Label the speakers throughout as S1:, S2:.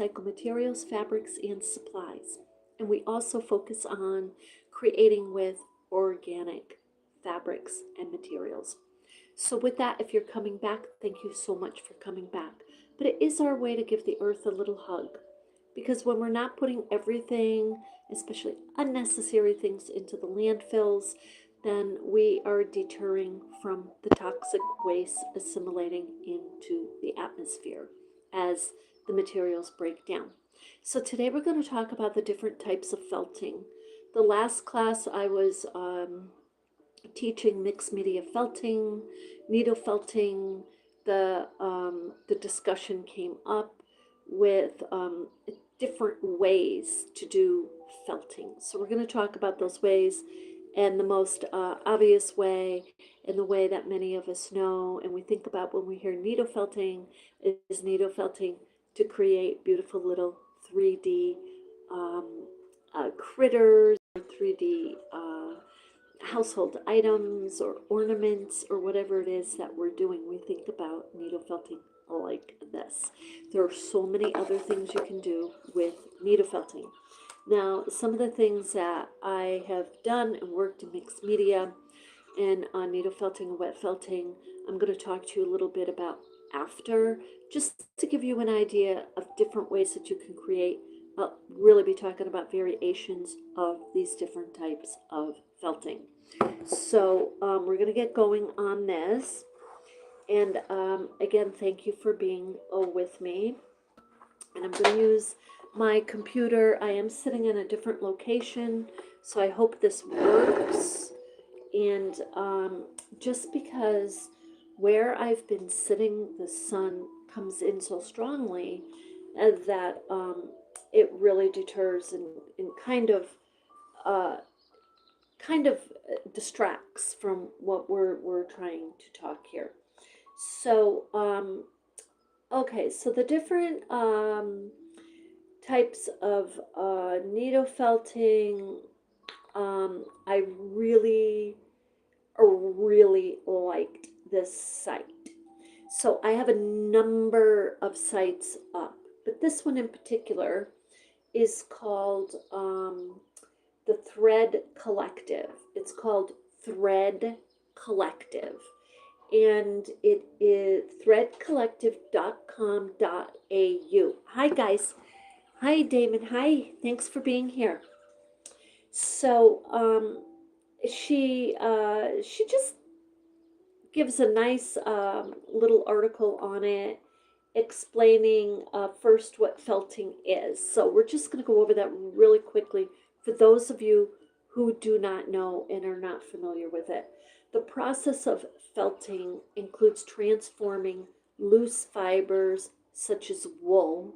S1: recycle materials, fabrics, and supplies. And we also focus on creating with organic fabrics and materials. So with that, if you're coming back, thank you so much for coming back. But it is our way to give the earth a little hug. Because when we're not putting everything, especially unnecessary things, into the landfills, then we are deterring from the toxic waste assimilating into the atmosphere as the materials break down. So today we're going to talk about the different types of felting. The last class I was teaching mixed media felting, needle felting. The discussion came up with different ways to do felting. So we're going to talk about those ways, and the most obvious way, and the way that many of us know and we think about when we hear needle felting, is needle felting to create beautiful little 3D critters, or 3D household items or ornaments or whatever it is that we're doing. We think about needle felting like this. There are so many other things you can do with needle felting. Now, some of the things that I have done and worked in mixed media and on needle felting and wet felting, I'm going to talk to you a little bit about after, just to give you an idea of different ways that you can create. I'll really be talking about variations of these different types of felting. So we're going to get going on this. And again, thank you for being with me. And I'm going to use my computer. I am sitting in a different location, so I hope this works. And just because where I've been sitting, the sun comes in so strongly that it really deters and kind of distracts from what we're trying to talk here. So okay, so the different types of needle felting, I really liked this site. So I have a number of sites up, but this one in particular is called the Thread Collective. It's called Thread Collective, and it is threadcollective.com.au. Hi guys. Hi Damon. Hi. Thanks for being here. So she just gives a nice little article on it, explaining first what felting is. So we're just going to go over that really quickly for those of you who do not know and are not familiar with it. The process of felting includes transforming loose fibers such as wool,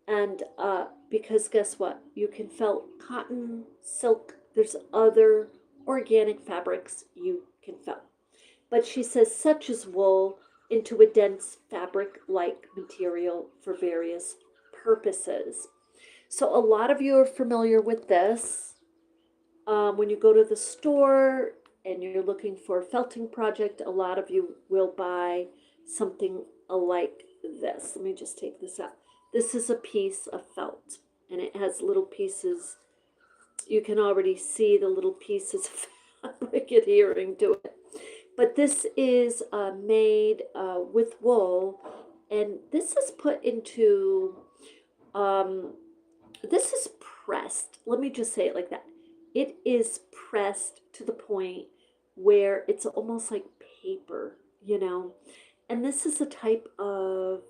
S1: and because guess what? You can felt cotton, silk, there's other organic fabrics you can felt. But she says such as wool into a dense fabric-like material for various purposes. So a lot of you are familiar with this. When you go to the store and you're looking for a felting project, a lot of you will buy something like this. Let me just take this out. This is a piece of felt, and it has little pieces. You can already see the little pieces of fabric adhering to it. But this is made with wool, and this is put into, this is pressed. Let me just say it like that. It is pressed to the point where it's almost like paper, you know. And this is a type of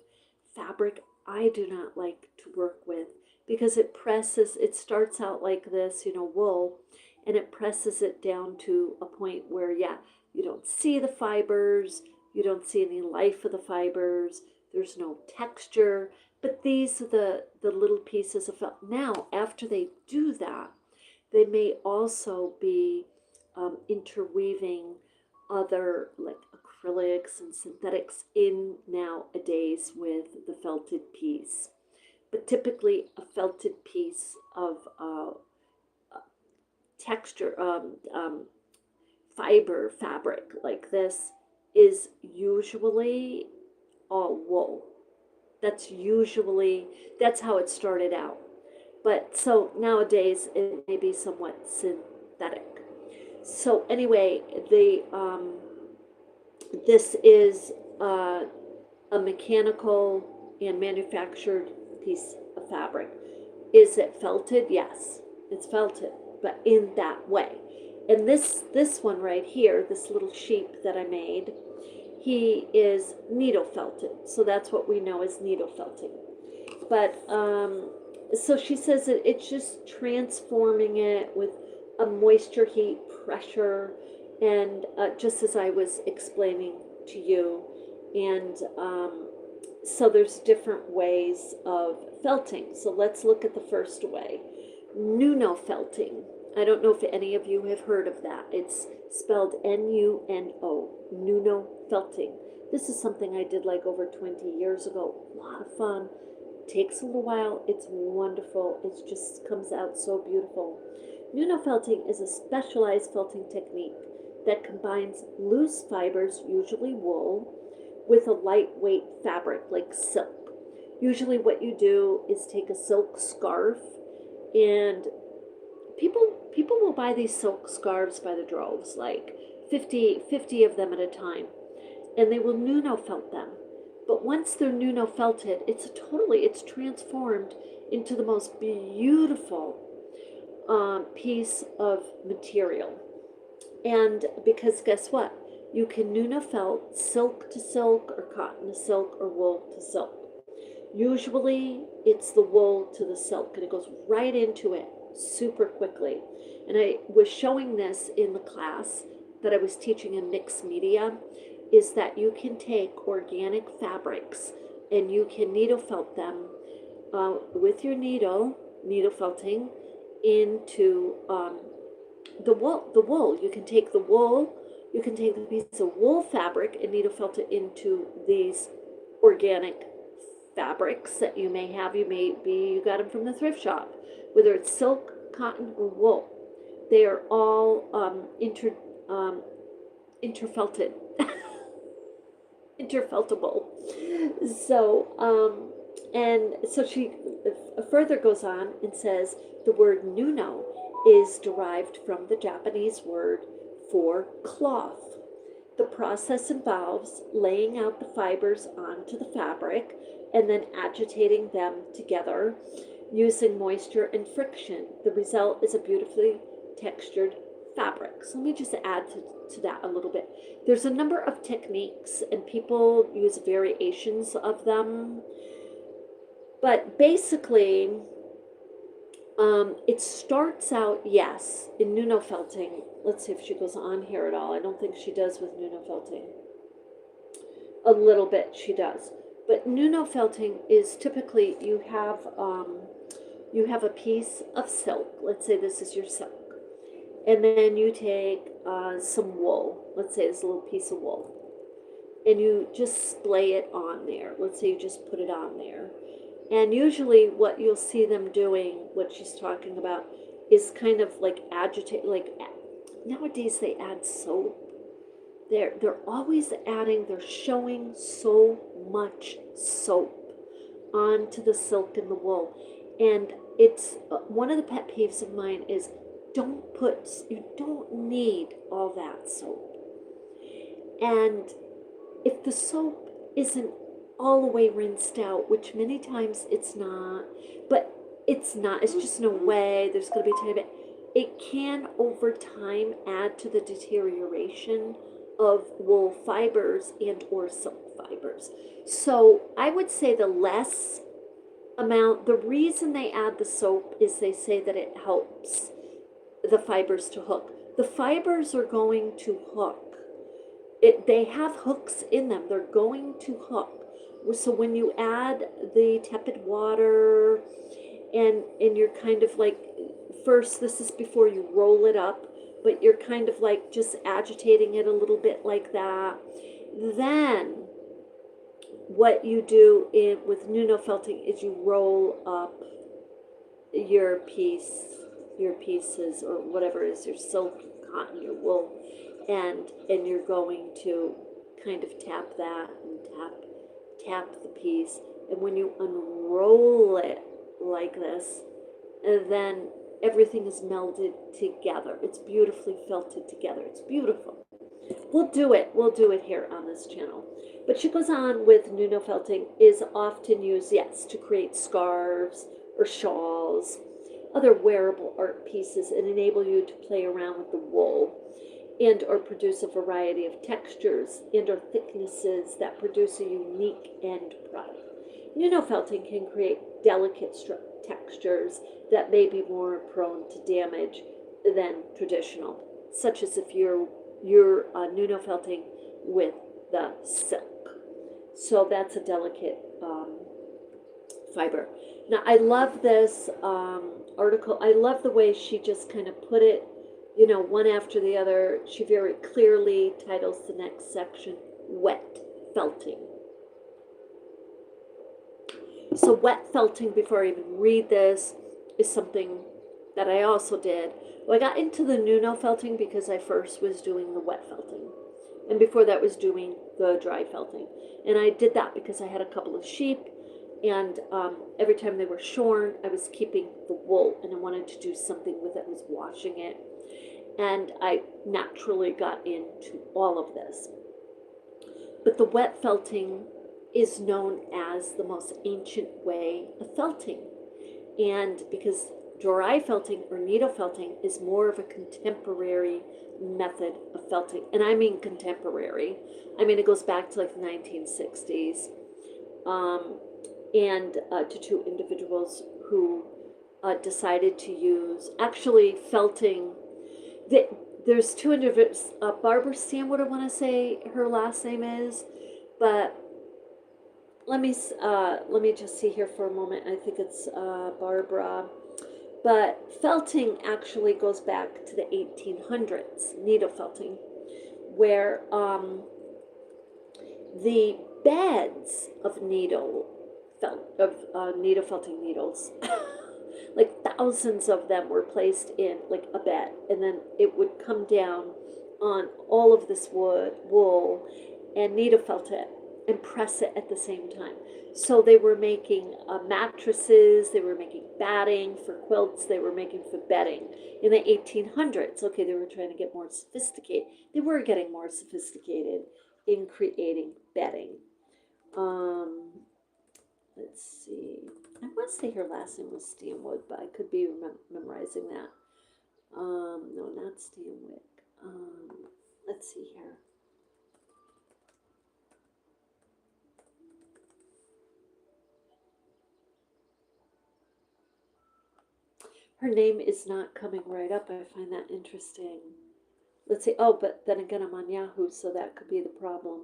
S1: fabric I do not like to work with, because it presses, it starts out like this, you know, wool, and it presses it down to a point where, yeah, you don't see the fibers, you don't see any life of the fibers, there's no texture, but these are the little pieces of felt. Now, after they do that, they may also be interweaving other like acrylics and synthetics in nowadays with the felted piece. But typically a felted piece of texture, fiber fabric like this is usually all wool. That's usually, that's how it started out. But so nowadays it may be somewhat synthetic. So anyway, the this is a mechanical and manufactured piece of fabric. Is it felted? Yes, it's felted, but in that way. And this one right here, this little sheep that I made, he is needle felted. So that's what we know as needle felting. But so she says that it's just transforming it with a moisture, heat, pressure, and just as I was explaining to you. And so there's different ways of felting. So let's look at the first way, Nuno felting. I don't know if any of you have heard of that. It's spelled Nuno, Nuno felting. This is something I did like over 20 years ago. A lot of fun. Takes a little while. It's wonderful. It just comes out so beautiful. Nuno felting is a specialized felting technique that combines loose fibers, usually wool, with a lightweight fabric like silk. Usually what you do is take a silk scarf, and people will buy these silk scarves by the droves, like 50 of them at a time, and they will Nuno felt them. But once they're Nuno felted, it's transformed into the most beautiful piece of material. And because guess what? You can Nuno felt silk to silk, or cotton to silk, or wool to silk. Usually it's the wool to the silk, and it goes right into it super quickly. And I was showing this in the class that I was teaching in mixed media, is that you can take organic fabrics and you can needle felt them with your needle felting into the wool. The wool. You can take the wool. You can take the piece of wool fabric and needle felt it into these organic fabrics that you may have. You got them from the thrift shop, whether it's silk, cotton, or wool. They are all interfelted. Interfeltable. So, and so she further goes on and says the word Nuno is derived from the Japanese word for cloth. The process involves laying out the fibers onto the fabric and then agitating them together using moisture and friction. The result is a beautifully textured fabric. So let me just add to that a little bit. There's a number of techniques and people use variations of them. But basically, it starts out, yes, in Nuno felting. Let's see if she goes on here at all. I don't think she does with Nuno felting. A little bit she does. But Nuno felting is typically you have a piece of silk. Let's say this is your silk. And then you take some wool. Let's say it's a little piece of wool. And you just splay it on there. Let's say you just put it on there. And usually what you'll see them doing, what she's talking about, is kind of like agitate, like nowadays they add soap. They're always adding, they're showing so much soap onto the silk and the wool. And it's one of the pet peeves of mine is you don't need all that soap. And if the soap isn't all the way rinsed out, which many times it's not, but it's not, it's just no way, there's going to be a tiny bit, it can over time add to the deterioration of wool fibers and or silk fibers. So I would say the less amount, the reason they add the soap is they say that it helps the fibers to hook. The fibers are going to hook. They have hooks in them. They're going to hook. So when you add the tepid water and you're kind of like, first, this is before you roll it up, but you're kind of like just agitating it a little bit like that. Then what you do with Nuno felting is you roll up your pieces or whatever it is, your silk, your cotton, your wool, and you're going to kind of tap that and tap the piece, And when you unroll it like this, and then everything is melded together. It's beautifully felted together. It's beautiful. We'll do it. We'll do it here on this channel. But she goes on with Nuno felting is often used, yes, to create scarves or shawls, other wearable art pieces, and enable you to play around with the wool and or produce a variety of textures and or thicknesses that produce a unique end product. Nuno felting can create delicate textures that may be more prone to damage than traditional, such as if you're Nuno felting with the silk. So that's a delicate fiber. Now I love this article. I love the way she just kind of put it, you know, one after the other. She very clearly titles the next section Wet Felting. So wet felting, before I even read this, is something that I also did. Well, I got into the Nuno felting because I first was doing the wet felting. And before that was doing the dry felting. And I did that because I had a couple of sheep, and every time they were shorn, I was keeping the wool, and I wanted to do something with it. I was washing it. And I naturally got into all of this. But the wet felting is known as the most ancient way of felting. And because dry felting or needle felting is more of a contemporary method of felting. And I mean contemporary. I mean, it goes back to like the 1960s. And to two individuals who decided to use, actually felting, there's two individuals, Barbara Stanwood, I want to say her last name is, but let me just see here for a moment. I think it's Barbara. But felting actually goes back to the 1800s, needle felting, where the beds of needle felting needles, like thousands of them were placed in like a bed, and then it would come down on all of this wool, and needle felt it and press it at the same time. So they were making mattresses, they were making batting for quilts, they were making for bedding in the 1800s. Okay, they were trying to get more sophisticated. They were getting more sophisticated in creating bedding. Let's see. I want to say her last name was Stanwood, but I could be memorizing that. No, not Stanwick. Let's see here. Her name is not coming right up. I find that interesting. Let's see. Oh, but then again, I'm on Yahoo, so that could be the problem.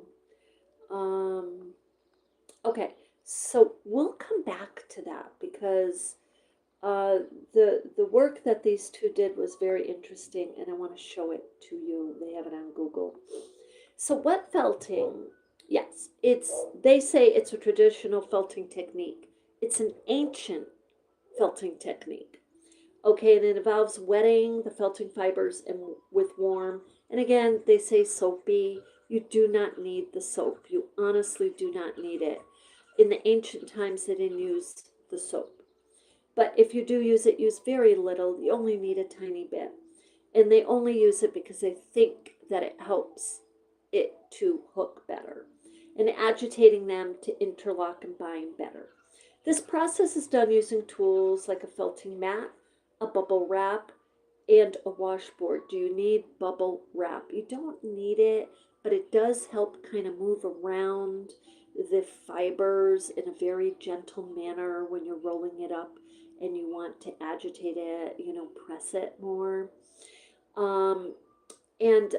S1: Okay, so we'll come back to that because the work that these two did was very interesting, and I want to show it to you. They have it on Google. So wet felting, yes, they say it's a traditional felting technique. It's an ancient felting technique. Okay, and it involves wetting the felting fibers with warm, and again, they say soapy. You do not need the soap. You honestly do not need it. In the ancient times, they didn't use the soap. But if you do use it, use very little. You only need a tiny bit. And they only use it because they think that it helps it to hook better, and agitating them to interlock and bind better. This process is done using tools like a felting mat, a bubble wrap, and a washboard. Do you need bubble wrap? You don't need it, but it does help kind of move around the fibers in a very gentle manner when you're rolling it up and you want to agitate it, you know, press it more. And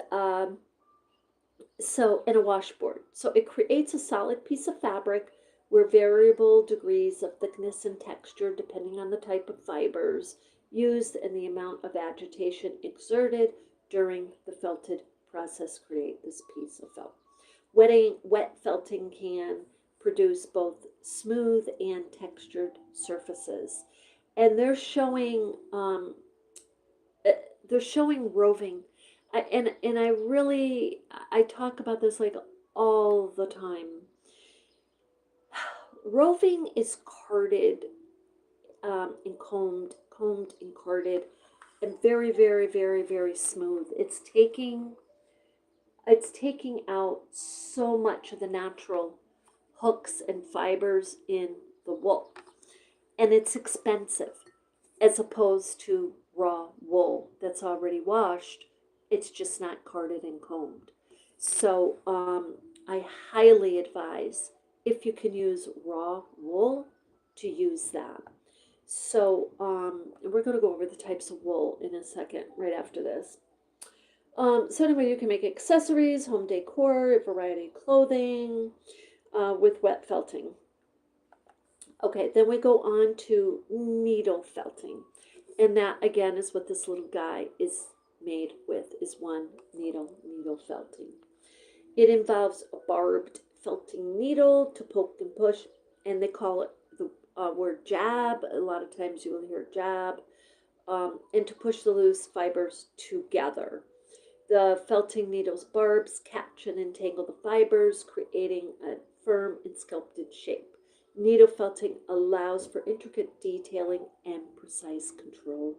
S1: a washboard. So it creates a solid piece of fabric where variable degrees of thickness and texture, depending on the type of fibers used and the amount of agitation exerted during the felted process, create this piece of felt. Wet felting can produce both smooth and textured surfaces, and they're showing roving. And I talk about this like all the time. roving is carded and combed and carded, and very, very, very, very smooth. It's taking out so much of the natural hooks and fibers in the wool, and it's expensive as opposed to raw wool that's already washed. It's just not carded and combed. So I highly advise, if you can use raw wool, to use that. So we're going to go over the types of wool in a second, right after this. So anyway, you can make accessories, home decor, a variety of clothing with wet felting. Okay, then we go on to needle felting. And that again is what this little guy is made with, is one needle felting. It involves a barbed felting needle to poke and push, and they call it the word jab. A lot of times you will hear jab, and to push the loose fibers together. The felting needle's barbs catch and entangle the fibers, creating a firm and sculpted shape. Needle felting allows for intricate detailing and precise control,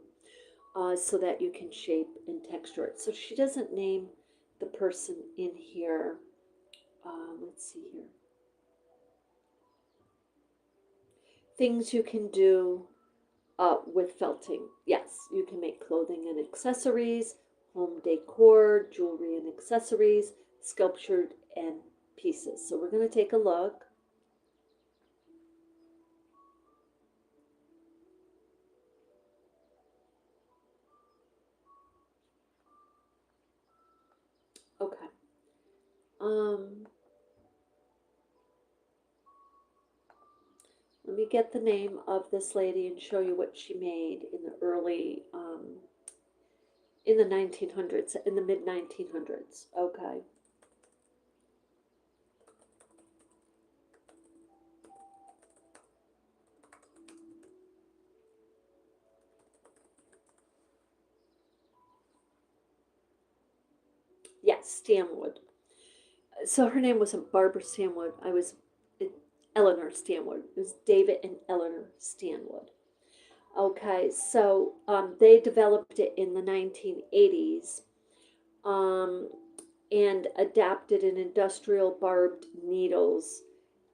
S1: so that you can shape and texture it. So she doesn't name the person in here. Let's see here. Things you can do with felting. Yes, you can make clothing and accessories, home decor, jewelry and accessories, sculptured and pieces. So we're going to take a look. Okay. Let me get the name of this lady and show you what she made in the early, in the 1900s, in the mid 1900s. Okay. Yes, Stanwood. So her name wasn't Barbara Stanwood. Eleanor Stanwood. It was David and Eleanor Stanwood. Okay, so they developed it in the 1980s, um, and adapted an industrial barbed needles,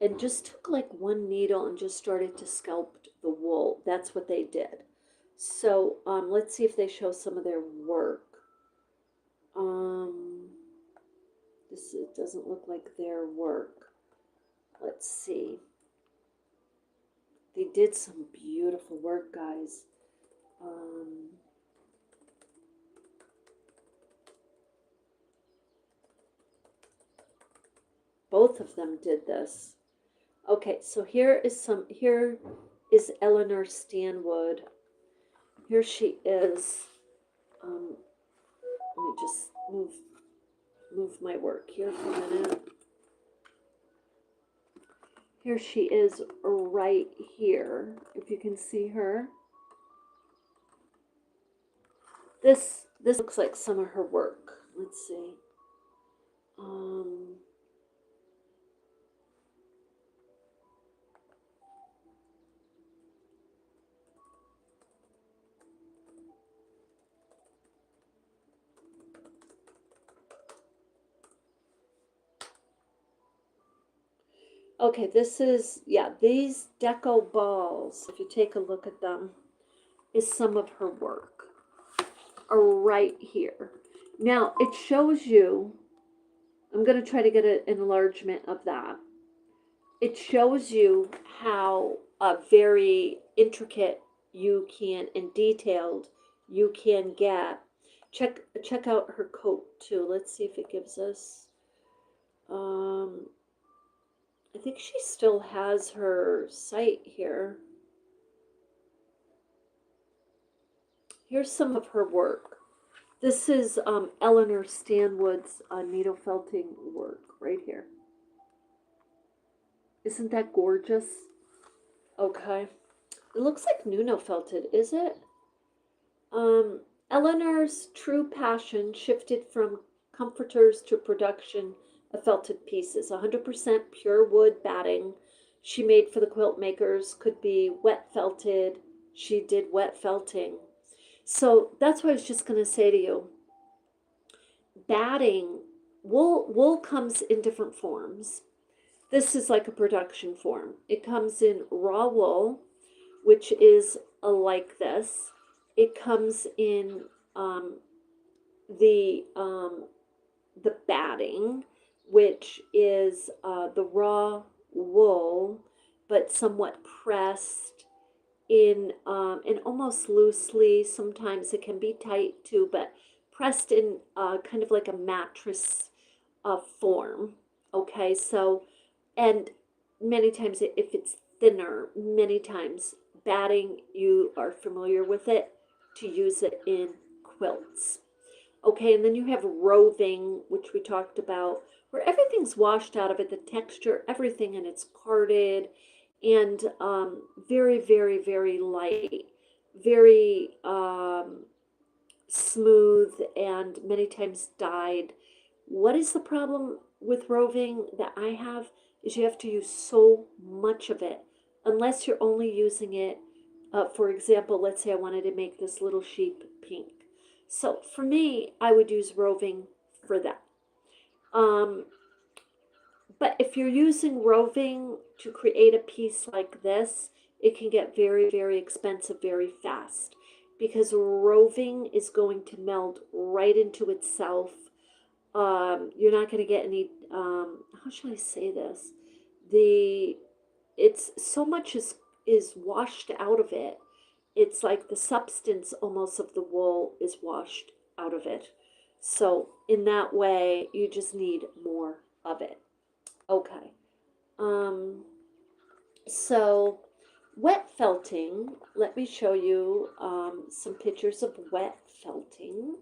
S1: and just took like one needle and just started to sculpt the wool. That's what they did. So let's see if they show some of their work. Um, this it doesn't look like their work. Let's see. They did some beautiful work, guys. Both of them did this. Okay, so here is Eleanor Stanwood. Here she is. Let me just move my work here for a minute. Here she is right here, if you can see her. This looks like some of her work. Let's see. Okay, this is, yeah, these deco balls, if you take a look at them, is some of her work, are right here. Now, it shows you, I'm going to try to get an enlargement of that. It shows you how very intricate you can, and detailed you can get. Check out her coat too. Let's see if it gives us. I think she still has her site here. Here's some of her work. This is Eleanor Stanwood's needle felting work right here. Isn't that gorgeous? Okay. It looks like Nuno felted, is it? Eleanor's true passion shifted from comforters to production of felted pieces. 100% pure wood batting she made for the quilt makers could be wet felted. She did wet felting. So that's what I was just going to say to you. Batting, wool comes in different forms. This is like a production form. It comes in raw wool, which is like this. It comes in the batting, which is the raw wool, but somewhat pressed in and almost loosely. Sometimes it can be tight too, but pressed in kind of like a mattress form. Okay, so and many times if it's thinner, many times batting, you are familiar with it to use it in quilts. Okay, and then you have roving, which we talked about, where everything's washed out of it, the texture, everything, and it's carded and very, very, very light, very smooth, and many times dyed. What is the problem with roving that I have is you have to use so much of it, unless you're only using it, for example, let's say I wanted to make this little sheep pink. So for me, I would use roving for that. Um, but if you're using roving to create a piece like this, it can get very, very expensive very fast because roving is going to meld right into itself. You're not going to get any, how shall I say this? It's so much is washed out of it. It's like the substance almost of the wool is washed out of it. So in that way, you just need more of it. Okay. Um, so wet felting, let me show you some pictures of wet felting.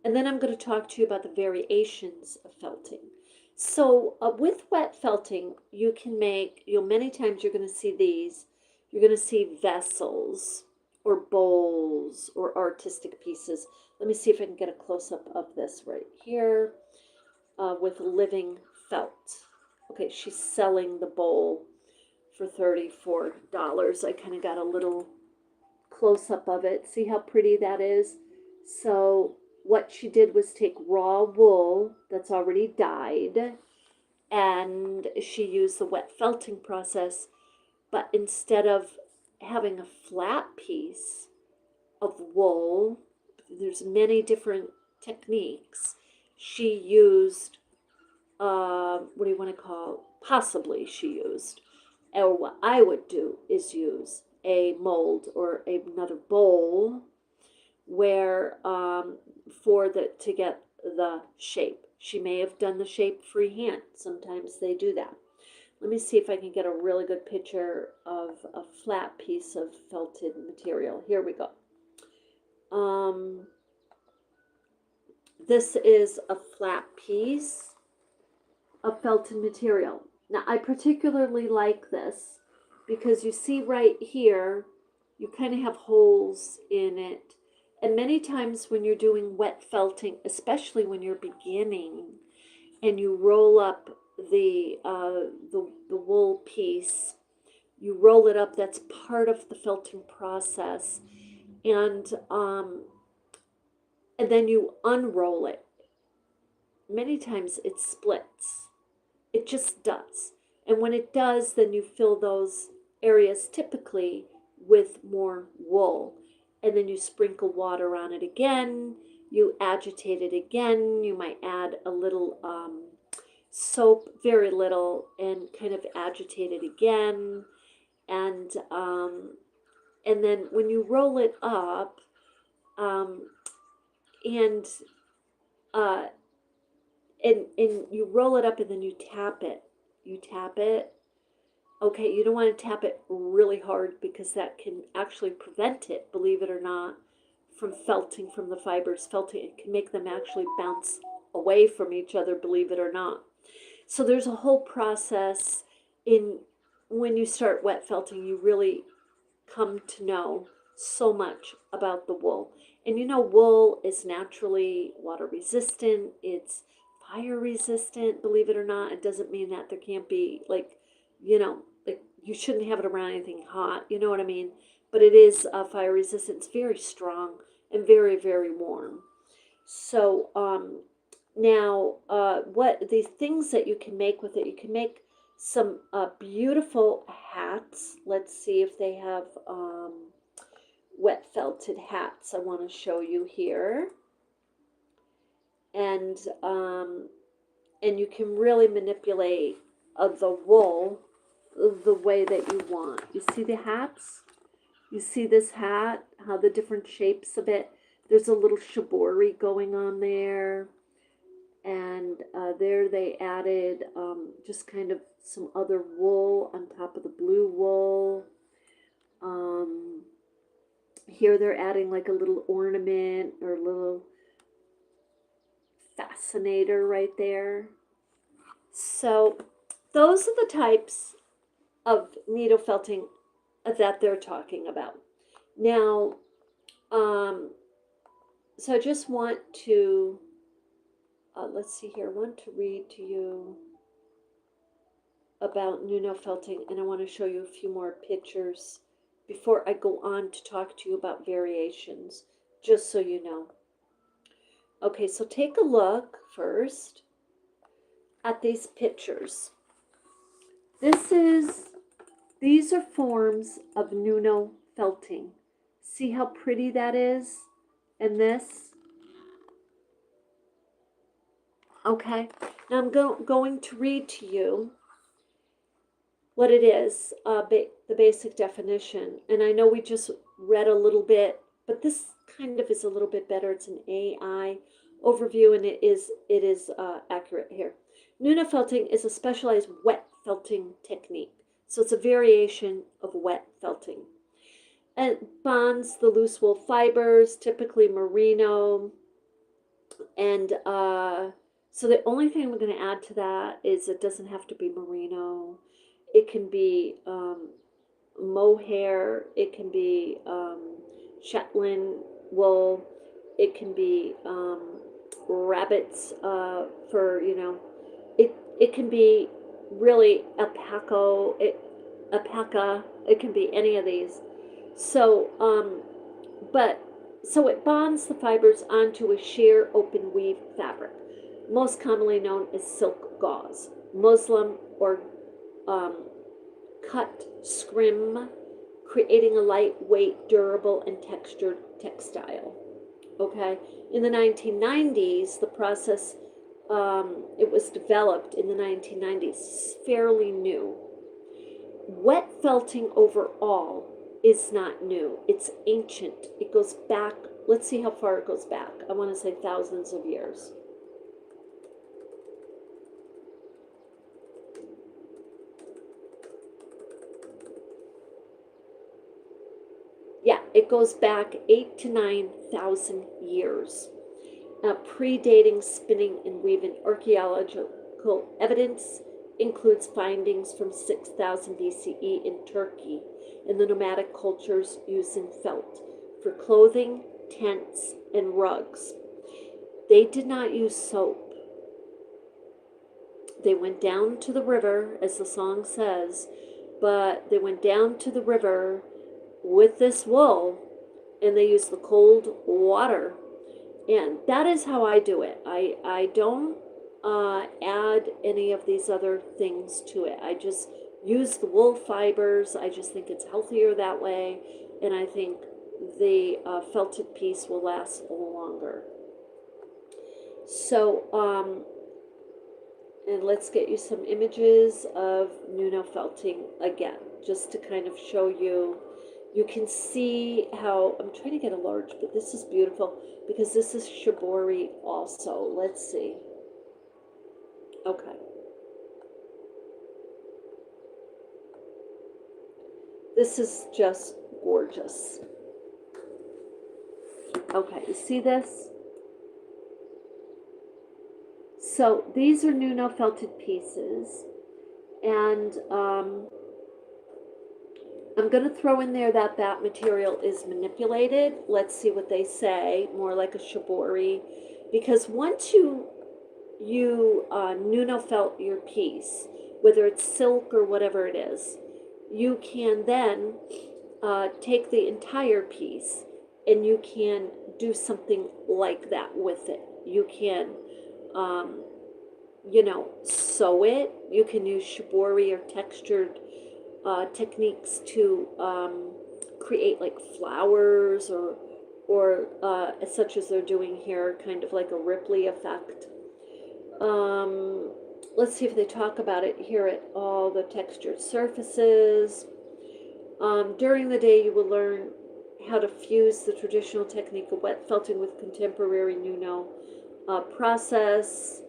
S1: And then I'm going to talk to you about the variations of felting. So with wet felting, you can make, many times you're going to see these, you're going to see vessels or bowls or artistic pieces. Let me see if I can get a close-up of this right here with living felt. Okay, she's selling the bowl for $34. I kind of got a little close-up of it. See how pretty that is? So what she did was take raw wool that's already dyed, and she used the wet felting process, but instead of having a flat piece of wool, there's many different techniques. She used, what do you want to call, possibly she used, or what I would do is use a mold or another bowl where for the to get the shape. She may have done the shape freehand. Sometimes they do that. Let me see if I can get a really good picture of a flat piece of felted material. Here we go. This is a flat piece of felted material. Now I particularly like this because you see right here, you kind of have holes in it. And many times when you're doing wet felting, especially when you're beginning and you roll up the wool piece, you roll it up, that's part of the felting process. And then you unroll it. Many times it splits. It just does. And when it does, then you fill those areas typically with more wool. And then you sprinkle water on it again. You agitate it again. You might add a little soap, very little, and kind of agitate it again. And then when you roll it up, and uh, and you roll it up and then you tap it. You tap it. Okay, you don't want to tap it really hard because that can actually prevent it, believe it or not, from felting from the fibers. Felting, it can make them actually bounce away from each other, believe it or not. So there's a whole process in when you start wet felting, you really come to know so much about the wool. And wool is naturally water resistant, it's fire resistant, believe it or not. It doesn't mean that there can't be, like, like you shouldn't have it around anything hot, you know what I mean? But it is fire resistant. It's very strong and very, very warm. So now what the things that you can make with it, you can make some beautiful hats. Let's see if they have wet felted hats. I want to show you here. And you can really manipulate the wool the way that you want. You see the hats? You see this hat, how the different shapes of it. There's a little shibori going on there. And there they added just kind of some other wool on top of the blue wool. Here they're adding like a little ornament or a little fascinator right there. So those are the types of needle felting that they're talking about. Now, so I just want to, let's see here, I want to read to you about Nuno felting, and I want to show you a few more pictures before I go on to talk to you about variations, just so you know. Okay, so take a look first at these pictures. These are forms of Nuno felting. See how pretty that is? And this? Okay, now I'm going to read to you what it is, the basic definition. And I know we just read a little bit, but this kind of is a little bit better. It's an AI overview, and it is accurate here. Nuno felting is a specialized wet felting technique. So it's a variation of wet felting. And it bonds the loose wool fibers, typically merino. And so the only thing I'm going to add to that is it doesn't have to be merino. It can be mohair. It can be Shetland wool. It can be rabbits fur, It can be really alpaca. It can be any of these. So, so it bonds the fibers onto a sheer open weave fabric, most commonly known as silk gauze, muslin, or cut scrim, creating a lightweight, durable, and textured textile. Okay, in the 1990s, the process, it was developed in the 1990s, fairly new. Wet felting overall is not new. It's ancient. It goes back, let's see how far it goes back. I want to say thousands of years. Yeah, it goes back 8,000 to 9,000 years, predating spinning and weaving. Archaeological evidence includes findings from 6,000 BCE in Turkey in the nomadic cultures using felt for clothing, tents, and rugs. They did not use soap. They went down to the river, as the song says, but they went down to the river with this wool, and they use the cold water, and that is how I do it. I don't add any of these other things to it. I just use the wool fibers. I just think it's healthier that way, and I think the felted piece will last a little longer. So and let's get you some images of Nuno felting again, just to kind of show you. You can see how, I'm trying to get a large, but this is beautiful because this is shibori also. Let's see. Okay. This is just gorgeous. Okay, you see this? So these are Nuno felted pieces, and I'm going to throw in there that material is manipulated. Let's see what they say, more like a shibori. Because once you you Nuno felt your piece, whether it's silk or whatever it is, you can then take the entire piece and you can do something like that with it. You can, um, sew it. You can use shibori or textured techniques to create like flowers or such as they're doing here, kind of like a Ripley effect. Let's see if they talk about it here at all the textured surfaces. During the day, you will learn how to fuse the traditional technique of wet felting with contemporary Nuno process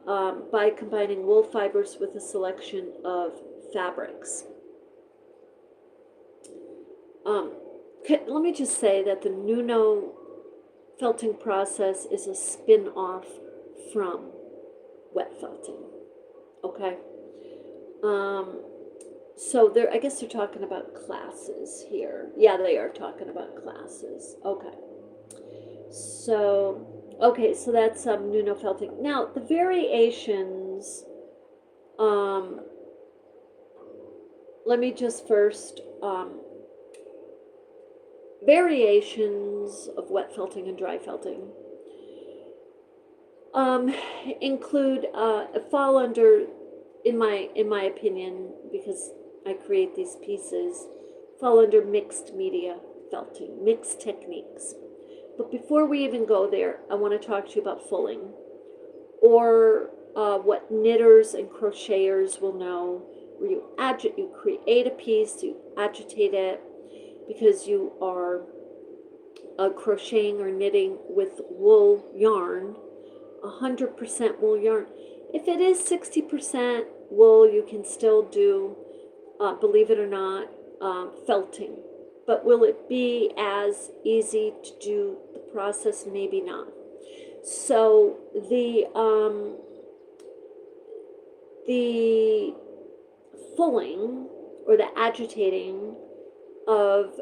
S1: by combining wool fibers with a selection of fabrics. Let me just say that the Nuno felting process is a spin-off from wet felting. Okay. So I guess they're talking about classes here. Yeah, they are talking about classes. Okay. So that's Nuno felting. Now the variations. Let me just first variations of wet felting and dry felting include fall under, in my opinion, because I create these pieces, fall under mixed media felting, mixed techniques. But before we even go there, I want to talk to you about fulling, or what knitters and crocheters will know, where you create a piece, you agitate it, because you are crocheting or knitting with wool yarn, 100% wool yarn. If it is 60% wool, you can still do, believe it or not, felting. But will it be as easy to do the process? Maybe not. So the fulling or the agitating of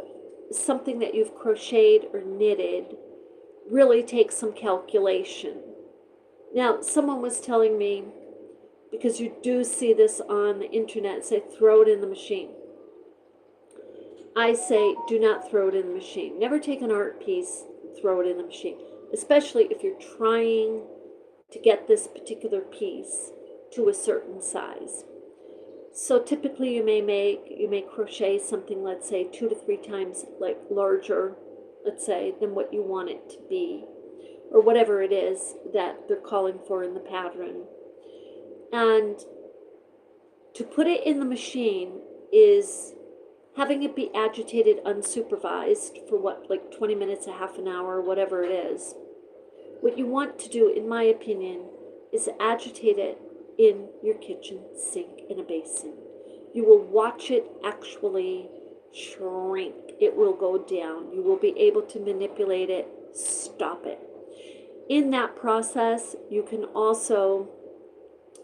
S1: something that you've crocheted or knitted really takes some calculation. Now, someone was telling me, because you do see this on the internet, say throw it in the machine. I say do not throw it in the machine. Never take an art piece and throw it in the machine, especially if you're trying to get this particular piece to a certain size. So typically you may crochet something, let's say 2 to 3 times like larger, let's say, than what you want it to be, or whatever it is that they're calling for in the pattern. And to put it in the machine is having it be agitated unsupervised for like 20 minutes, a half an hour, whatever it is. What you want to do, in my opinion, is agitate it in your kitchen sink in a basin. You will watch it actually shrink. It will go down. You will be able to manipulate it, stop it. In that process, you can also,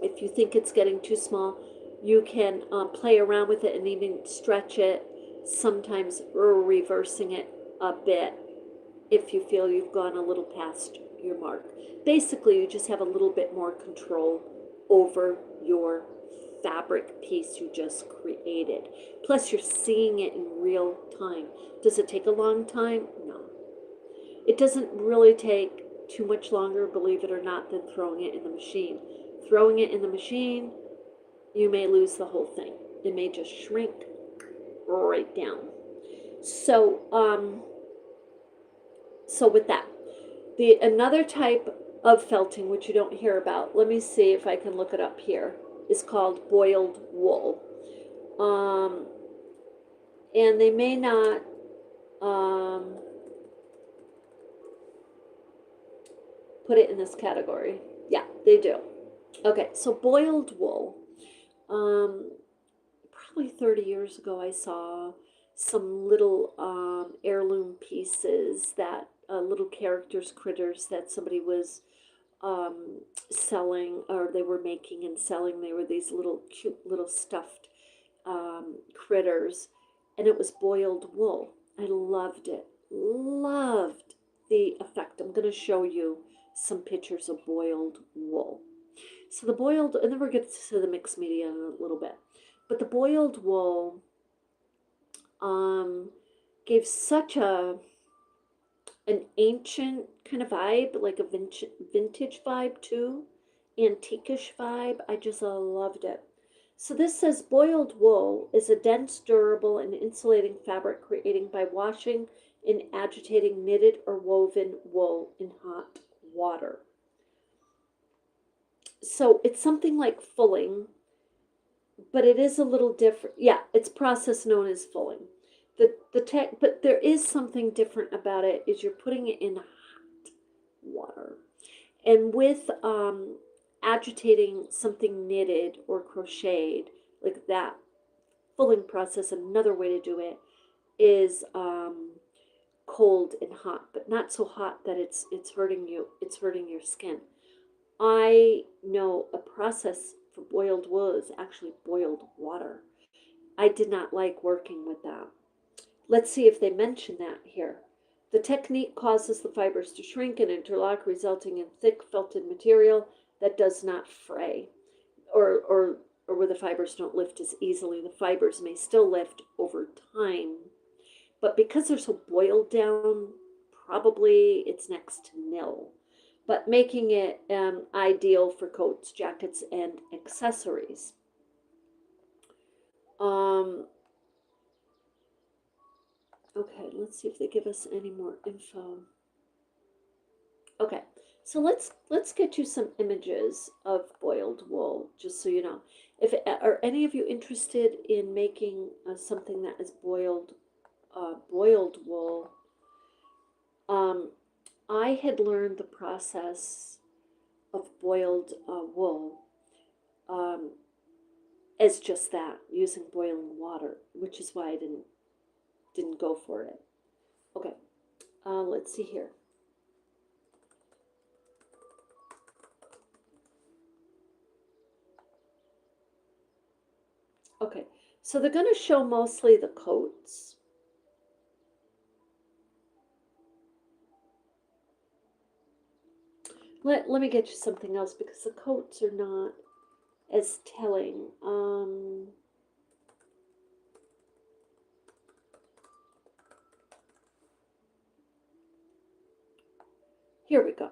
S1: if you think it's getting too small, you can play around with it and even stretch it, sometimes reversing it a bit if you feel you've gone a little past your mark. Basically, you just have a little bit more control over your fabric piece you just created. Plus, you're seeing it in real time. Does it take a long time? No. It doesn't really take too much longer, believe it or not, than throwing it in the machine. Throwing it in the machine, you may lose the whole thing. It may just shrink right down. So with that, another type of felting, which you don't hear about, let me see if I can look it up here, is called boiled wool. And they may not put it in this category. Yeah, they do. Okay, so boiled wool. Probably 30 years ago, I saw some little heirloom pieces that little characters, critters that somebody was selling, or they were making and selling. They were these little cute little stuffed critters, and it was boiled wool. I loved it. Loved the effect. I'm going to show you some pictures of boiled wool. So the boiled, and then we'll get to the mixed media in a little bit. But the boiled wool um, gave such an ancient kind of vibe, like a vintage vibe too, antiquish vibe. I just loved it. So this says boiled wool is a dense, durable, and insulating fabric created by washing and agitating knitted or woven wool in hot water. So it's something like fulling, but it is a little different. Yeah, it's process known as fulling. The tech, but there is something different about it. Is you're putting it in hot water, and with agitating something knitted or crocheted like that fulling process. Another way to do it is cold and hot, but not so hot that it's hurting you. It's hurting your skin. I know a process for boiled wool is actually boiled water. I did not like working with that. Let's see if they mention that here. The technique causes the fibers to shrink and interlock, resulting in thick felted material that does not fray, or or where the fibers don't lift as easily. The fibers may still lift over time, but because they're so boiled down, probably it's next to nil. But making it ideal for coats, jackets, and accessories. Um, okay, let's see if they give us any more info. Okay, so let's get you some images of boiled wool, just so you know. If are any of you interested in making something that is boiled wool? Um, I had learned the process of boiled wool um, as just that, using boiling water, which is why I didn't go for it. Okay, let's see here. Okay, so they're going to show mostly the coats. Let me get you something else because the coats are not as telling. Here we go.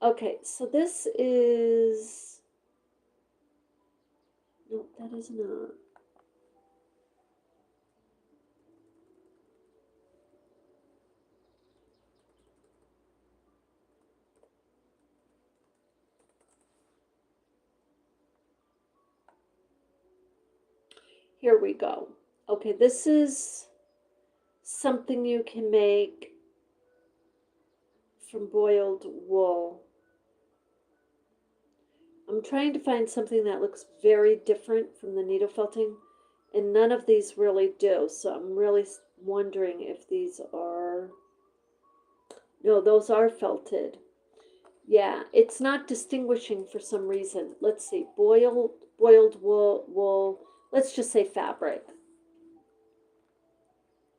S1: Okay, so this is, no, that is not. Here we go. Okay, this is something you can make from boiled wool. I'm trying to find something that looks very different from the needle felting, and none of these really do. So I'm really wondering if these are, no, those are felted. Yeah, it's not distinguishing for some reason. Let's see, boiled wool. Let's just say fabric,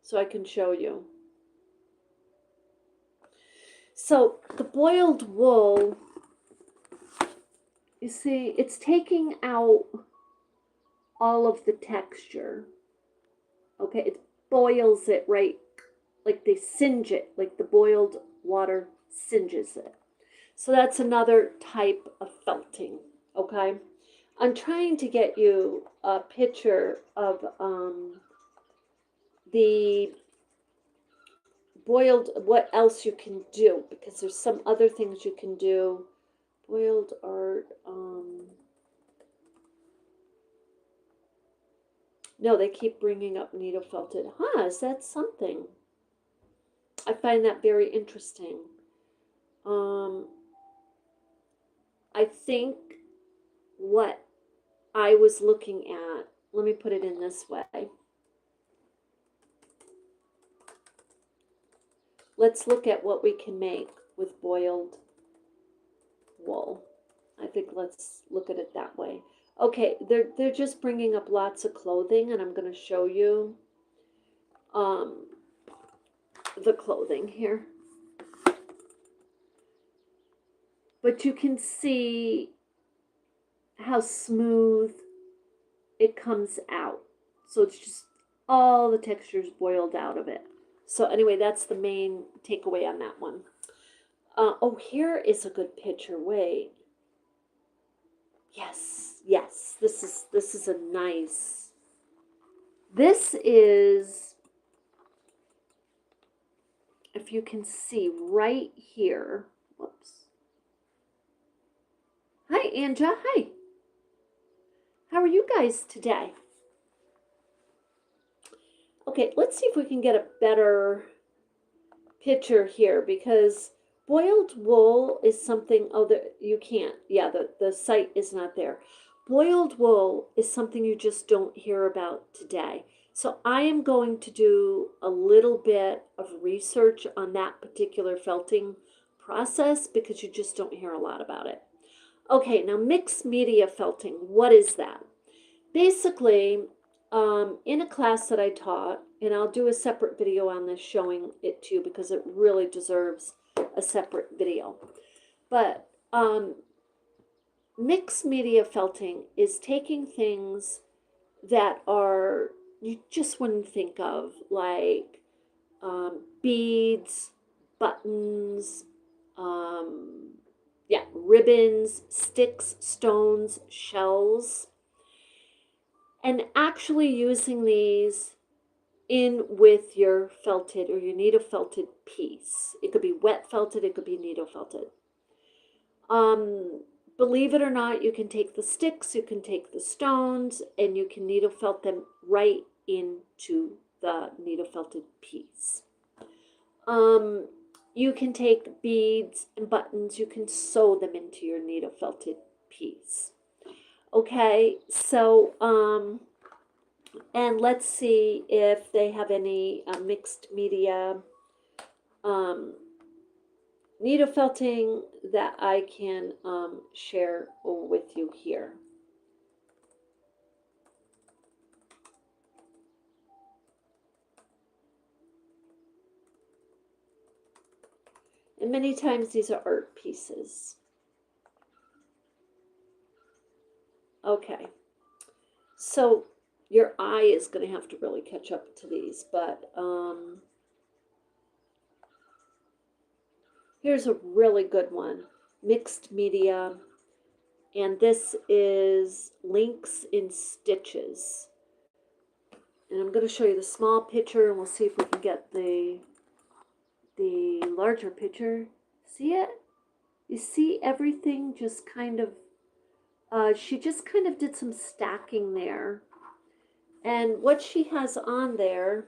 S1: so I can show you. So the boiled wool, you see, it's taking out all of the texture. Okay, it boils it right, like they singe it, like the boiled water singes it. So that's another type of felting. Okay, I'm trying to get you a picture of the boiled, what else you can do, because there's some other things you can do. Boiled art. No, they keep bringing up needle felted. Huh, is that something? I find that very interesting. Um, I think what I was looking at, let me put it in this way. Let's look at what we can make with boiled wool. I think let's look at it that way. Okay, they're just bringing up lots of clothing, and I'm going to show you the clothing here. But you can see how smooth it comes out. So it's just all the textures boiled out of it. So anyway, that's the main takeaway on that one. Oh, here is a good picture. Wait. Yes, yes. This is a nice. This is, if you can see right here. Whoops. Hi, Anja. Hi. How are you guys today? Okay, let's see if we can get a better picture here, because boiled wool is something, oh, you can't. Yeah, the site is not there. Boiled wool is something you just don't hear about today. So I am going to do a little bit of research on that particular felting process because you just don't hear a lot about it. Okay, now mixed media felting, what is that? Basically, in a class that I taught, and I'll do a separate video on this showing it to you because it really deserves a separate video. But mixed media felting is taking things that are you just wouldn't think of, like beads, buttons, yeah, ribbons, sticks, stones, shells, and actually using these in with your felted or your needle felted piece. It could be wet felted, it could be needle felted. Believe it or not, you can take the sticks, you can take the stones, and you can needle felt them right into the needle felted piece. You can take beads and buttons, you can sew them into your needle felted piece. Okay, so and let's see if they have any mixed media needle felting that I can share with you here. And many times these are art pieces. Okay, so your eye is going to have to really catch up to these, but here's a really good one, mixed media, and this is Links in Stitches. And I'm going to show you the small picture, and we'll see if we can get the larger picture. See it? You see everything just kind of, she just kind of did some stacking there. And what she has on there,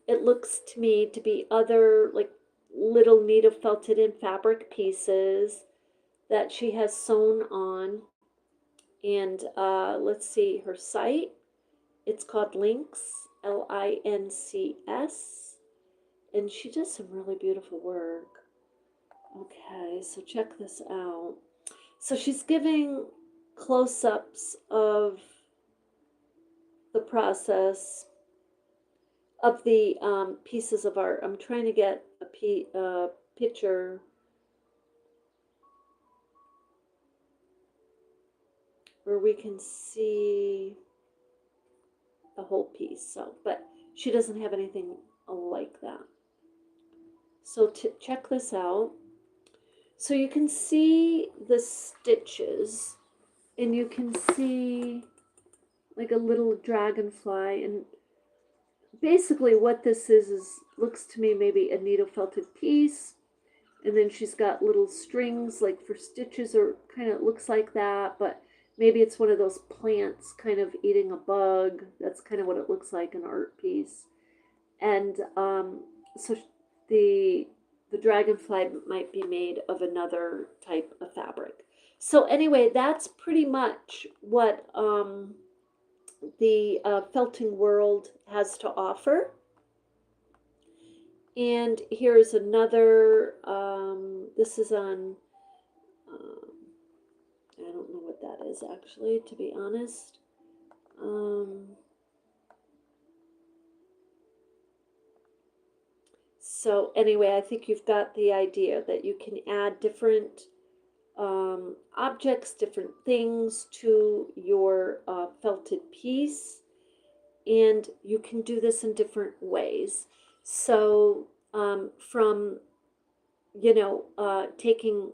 S1: it looks to me to be other like little needle felted in fabric pieces that she has sewn on. And let's see her site. It's called Links, Lincs. And she does some really beautiful work. Okay, so check this out. So she's giving close-ups of the process of the pieces of art. I'm trying to get a picture where we can see the whole piece. So, but she doesn't have anything like that. So to check this out. So you can see the stitches, and you can see like a little dragonfly, and basically what this is looks to me maybe a needle felted piece, and then she's got little strings like for stitches, or kind of looks like that, but maybe it's one of those plants kind of eating a bug. That's kind of what it looks like, an art piece. And so the dragonfly might be made of another type of fabric. So anyway, that's pretty much what the felting world has to offer. And here's another, this is on, I don't know what that is actually, to be honest. So anyway, I think you've got the idea that you can add different objects, different things to your felted piece. And you can do this in different ways. So, from, taking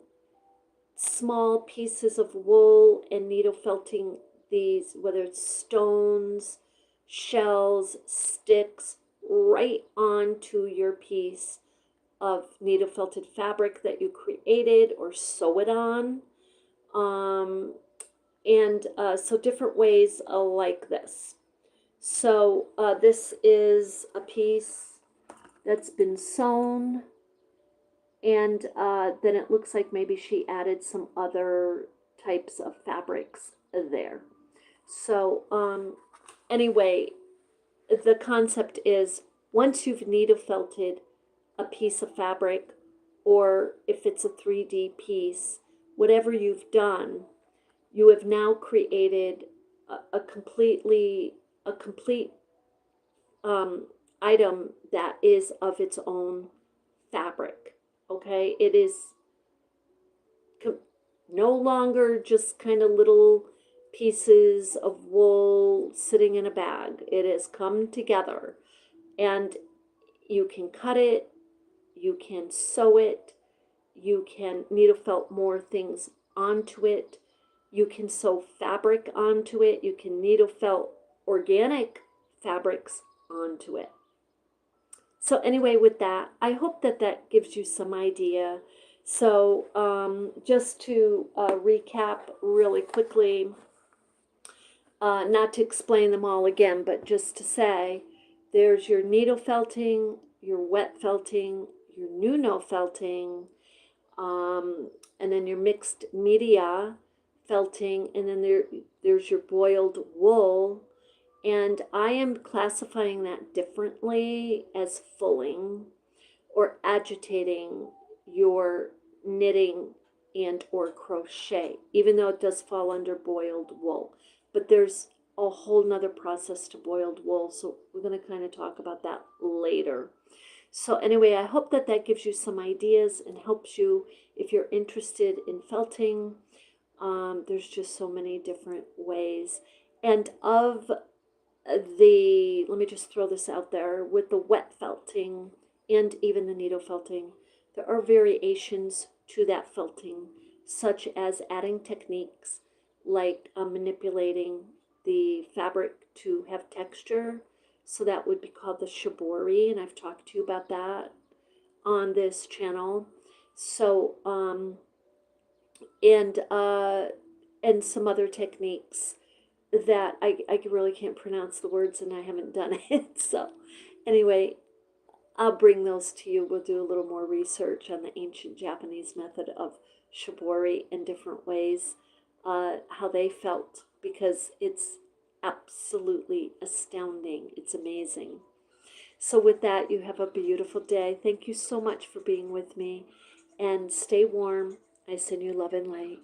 S1: small pieces of wool and needle felting these, whether it's stones, shells, sticks, right onto your piece of needle felted fabric that you created, or sew it on. So different ways like this. So this is a piece that's been sewn, and then it looks like maybe she added some other types of fabrics there. So anyway, the concept is, once you've needle felted a piece of fabric, or if it's a 3D piece, whatever you've done, you have now created a complete item that is of its own fabric. Okay, it is no longer just kind of little pieces of wool sitting in a bag. It has come together, and you can cut it, you can sew it, you can needle felt more things onto it, you can sew fabric onto it, you can needle felt organic fabrics onto it. So anyway, with that, I hope that that gives you some idea. So just to recap really quickly, not to explain them all again, but just to say, there's your needle felting, your wet felting, your Nuno felting, and then your mixed media felting, and then there's your boiled wool. And I am classifying that differently as fulling, or agitating your knitting and or crochet, even though it does fall under boiled wool. But there's a whole nother process to boiled wool, so we're going to kind of talk about that later. So anyway, I hope that that gives you some ideas and helps you if you're interested in felting. There's just so many different ways. And of let me just throw this out there, with the wet felting and even the needle felting, there are variations to that felting, such as adding techniques like manipulating the fabric to have texture. So that would be called the shibori, and I've talked to you about that on this channel. So and some other techniques that I really can't pronounce the words, and I haven't done it. So anyway, I'll bring those to you. We'll do a little more research on the ancient Japanese method of shibori and different ways, how they felt, because it's absolutely astounding. It's amazing. So with that, you have a beautiful day. Thank you so much for being with me, and stay warm. I send you love and light.